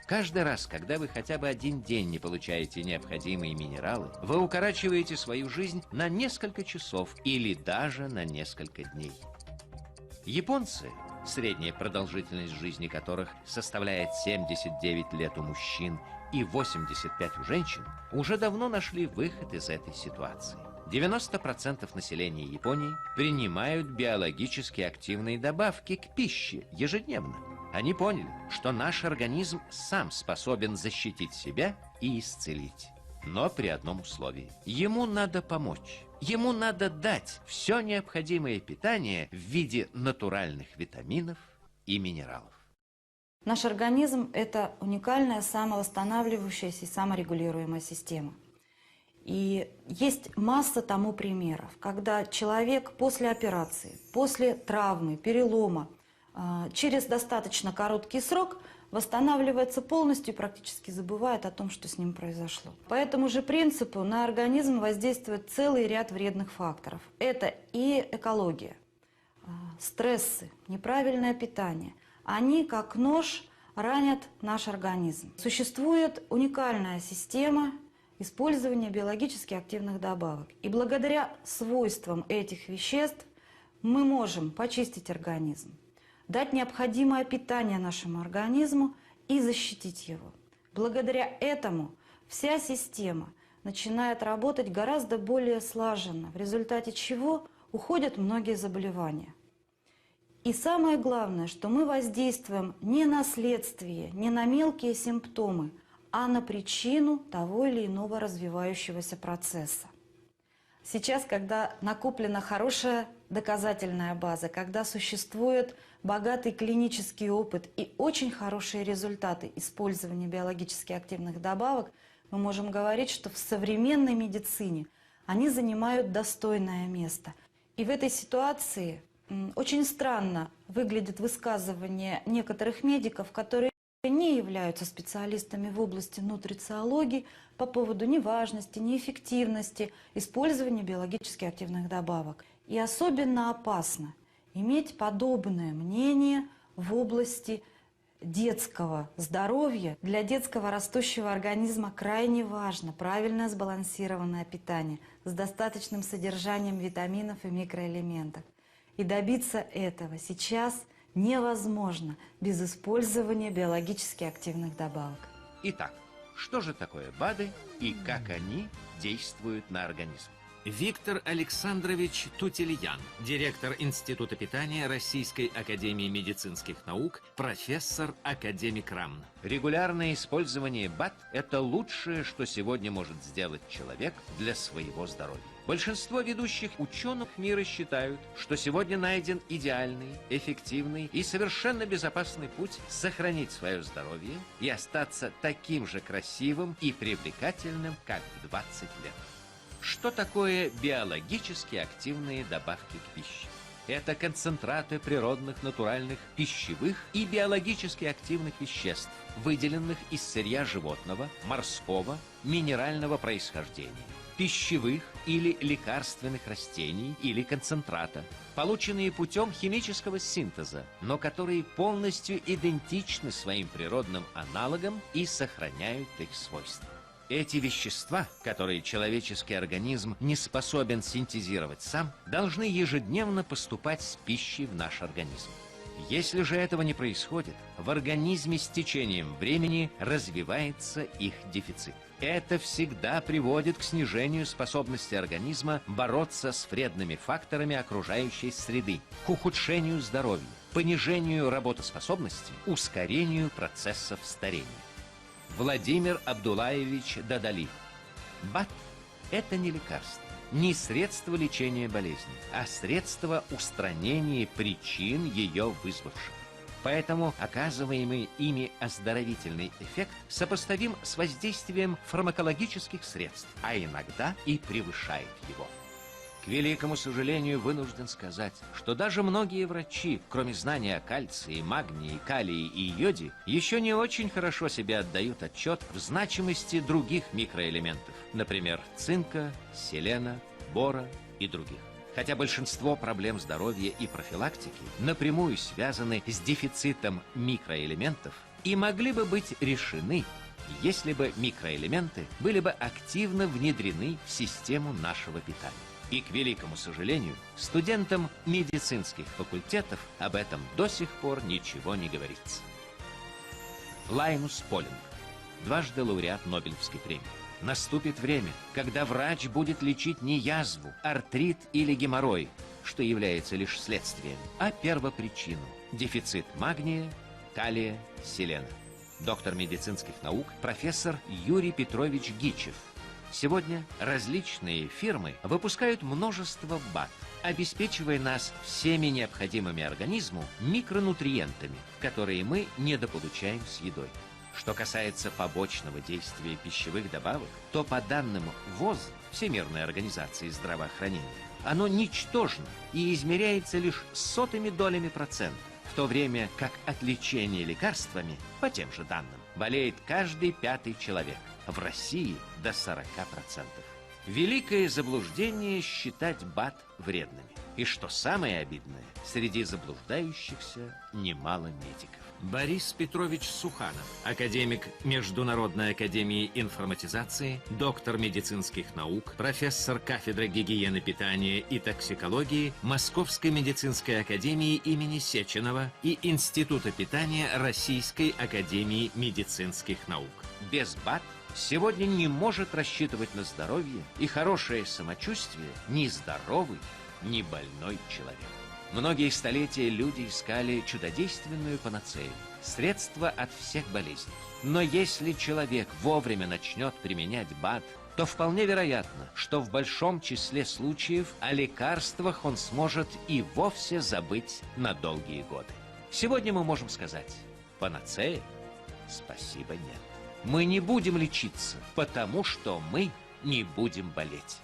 Каждый раз, когда вы хотя бы один день не получаете необходимые минералы, вы укорачиваете свою жизнь на несколько часов или даже на несколько дней. Японцы, средняя продолжительность жизни которых составляет 79 лет у мужчин и 85 у женщин, уже давно нашли выход из этой ситуации. 90% населения Японии принимают биологически активные добавки к пище ежедневно. Они поняли, что наш организм сам способен защитить себя и исцелить. Но при одном условии. Ему надо помочь. Ему надо дать все необходимое питание в виде натуральных витаминов и минералов. Наш организм – это уникальная самовосстанавливающаяся и саморегулируемая система. И есть масса тому примеров, когда человек после операции, после травмы, перелома, через достаточно короткий срок восстанавливается полностью и практически забывает о том, что с ним произошло. По этому же принципу на организм воздействует целый ряд вредных факторов. Это и экология, стрессы, неправильное питание. Они, как нож, ранят наш организм. Существует уникальная система использования биологически активных добавок. И благодаря свойствам этих веществ мы можем почистить организм, дать необходимое питание нашему организму и защитить его. Благодаря этому вся система начинает работать гораздо более слаженно, в результате чего уходят многие заболевания. И самое главное, что мы воздействуем не на следствие, не на мелкие симптомы, а на причину того или иного развивающегося процесса. Сейчас, когда накоплена хорошая доказательная база, когда существует богатый клинический опыт и очень хорошие результаты использования биологически активных добавок, мы можем говорить, что в современной медицине они занимают достойное место. И в этой ситуации очень странно выглядит высказывание некоторых медиков, которые не являются специалистами в области нутрициологии по поводу неважности, неэффективности использования биологически активных добавок. И особенно опасно иметь подобное мнение в области детского здоровья. Для детского растущего организма крайне важно правильное сбалансированное питание с достаточным содержанием витаминов и микроэлементов. И добиться этого сейчас невозможно без использования биологически активных добавок. Итак, что же такое БАДы и как они действуют на организм? Виктор Александрович Тутельян, директор Института питания Российской академии медицинских наук, профессор, академик РАН. Регулярное использование БАД – это лучшее, что сегодня может сделать человек для своего здоровья. Большинство ведущих ученых мира считают, что сегодня найден идеальный, эффективный и совершенно безопасный путь сохранить свое здоровье и остаться таким же красивым и привлекательным, как в 20 лет. Что такое биологически активные добавки к пище? Это концентраты природных, натуральных, пищевых и биологически активных веществ, выделенных из сырья животного, морского, минерального происхождения, пищевых или лекарственных растений или концентрата, полученные путем химического синтеза, но которые полностью идентичны своим природным аналогам и сохраняют их свойства. Эти вещества, которые человеческий организм не способен синтезировать сам, должны ежедневно поступать с пищей в наш организм. Если же этого не происходит, в организме с течением времени развивается их дефицит. Это всегда приводит к снижению способности организма бороться с вредными факторами окружающей среды, к ухудшению здоровья, понижению работоспособности, ускорению процессов старения. Владимир Абдулаевич Дадали. БАД – это не лекарство, не средство лечения болезни, а средство устранения причин ее вызвавших. Поэтому оказываемый ими оздоровительный эффект сопоставим с воздействием фармакологических средств, а иногда и превышает его. К великому сожалению, вынужден сказать, что даже многие врачи, кроме знания о кальции, магнии, калии и йоде, еще не очень хорошо себе отдают отчет в значимости других микроэлементов, например, цинка, селена, бора и других. Хотя большинство проблем здоровья и профилактики напрямую связаны с дефицитом микроэлементов, и могли бы быть решены, если бы микроэлементы были бы активно внедрены в систему нашего питания. И, к великому сожалению, студентам медицинских факультетов об этом до сих пор ничего не говорится. Лайнус Полинг, дважды лауреат Нобелевской премии. Наступит время, когда врач будет лечить не язву, артрит или геморрой, что является лишь следствием, а первопричину – дефицит магния, калия, селена. Доктор медицинских наук, профессор Юрий Петрович Гичев. Сегодня различные фирмы выпускают множество БАД, обеспечивая нас всеми необходимыми организму микронутриентами, которые мы недополучаем с едой. Что касается побочного действия пищевых добавок, то по данным ВОЗ, Всемирной организации здравоохранения, оно ничтожно и измеряется лишь сотыми долями процента, в то время как от лечения лекарствами, по тем же данным, болеет каждый 5-й человек, в России до 40%. Великое заблуждение считать БАД вредными. И что самое обидное, среди заблуждающихся немало медиков. Борис Петрович Суханов, академик Международной академии информатизации, доктор медицинских наук, профессор кафедры гигиены питания и токсикологии Московской медицинской академии имени Сеченова и Института питания Российской академии медицинских наук. Без БАД сегодня не может рассчитывать на здоровье и хорошее самочувствие ни здоровый, ни больной человек. Многие столетия люди искали чудодейственную панацею, средство от всех болезней. Но если человек вовремя начнет применять БАД, то вполне вероятно, что в большом числе случаев о лекарствах он сможет и вовсе забыть на долгие годы. Сегодня мы можем сказать: панацея? Спасибо, нет. Мы не будем лечиться, потому что мы не будем болеть.